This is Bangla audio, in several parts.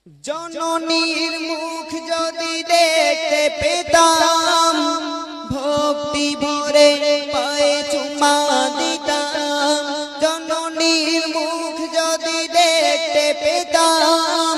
জননীর মুখ যদি দেখতে পেতাম, ভক্তি ভরে পায়ে চুমা দিতাম। জননীর মুখ যদি দেখতে পেতাম,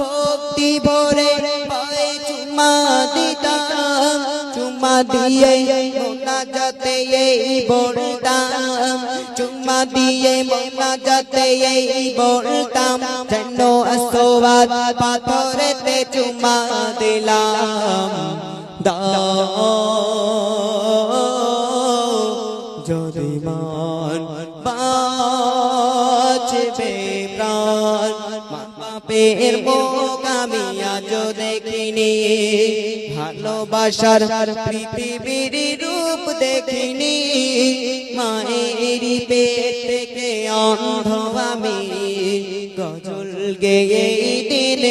ভক্তি ভরে পায়ে চুমা দিতাম। চুমা দিয়ে মোনাজাতে এই বলতাম, চুমা দিয়ে মোনাজাতে এই বলতাম, যেন আসওয়াদ পাথরেতে চুমা দিলাম। দাও যদি মান বাঁচবে প্রাণ, মা বাপের মুখ আমি আজ দেখিনি, ভালোবাসার পৃথিবীর রূপ দেখিনি। মায়ের পেট থেকে অন্ধ আমি, গজল গেয়ে দিন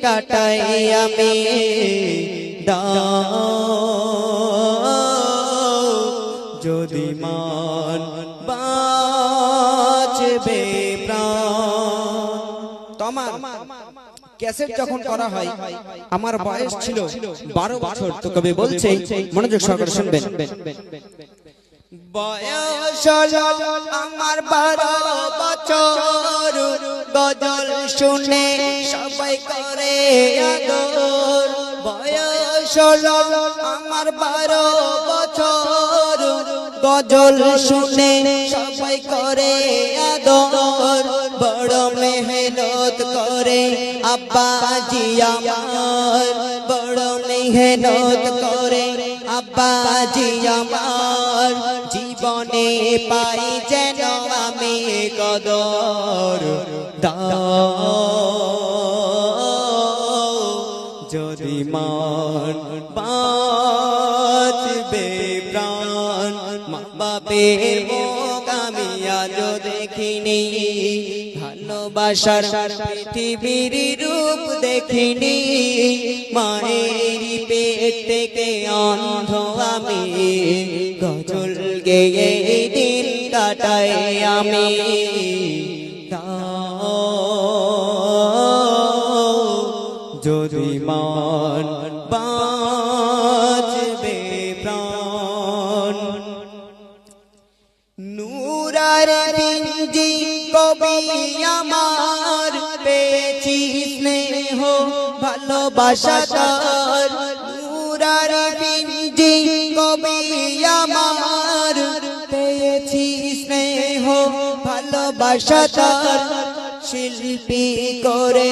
কাটাই আমি। দাও যদি মান বাঁচবে প্রাণ। তোমার ক্যাসেট যখন করা হয় আমার বয়স ছিল 12 বছর। তো কবি বলছে, মনোযোগ সহকারে শুনবেন। বয়স হলো আমার 12 বছর, গজল শুনে সবাই করে আদর। বয়স হলো আমার 12 বছর, গজল শুনে সবাই করে আদর। বড় মেহনত করে আব্বাজি আমার, বড় মেহনত করে আব্বাজি আমার। জীবনে পাই যেন আমি কদর। দাও যদি মান বাঁচবে প্রাণ, মা বাপের মুখ আমি আজ দেখিনি, ভালোবাসার পৃথিবীর রূপ দেখিনি। মায়ের পেট থেকে অন্ধ আমি, গজল গেয়ে দিন কাটাই আমি। যদি মান বাঁচবে প্রাণ। নূরার পিঞ্জি কবি আমার, পেয়েছি স্নেহ ভালোবাসা তার। নূরার পিঞ্জি কবি আমার, পেয়েছি স্নেহ ভালোবাসা তার। শিল্পী করে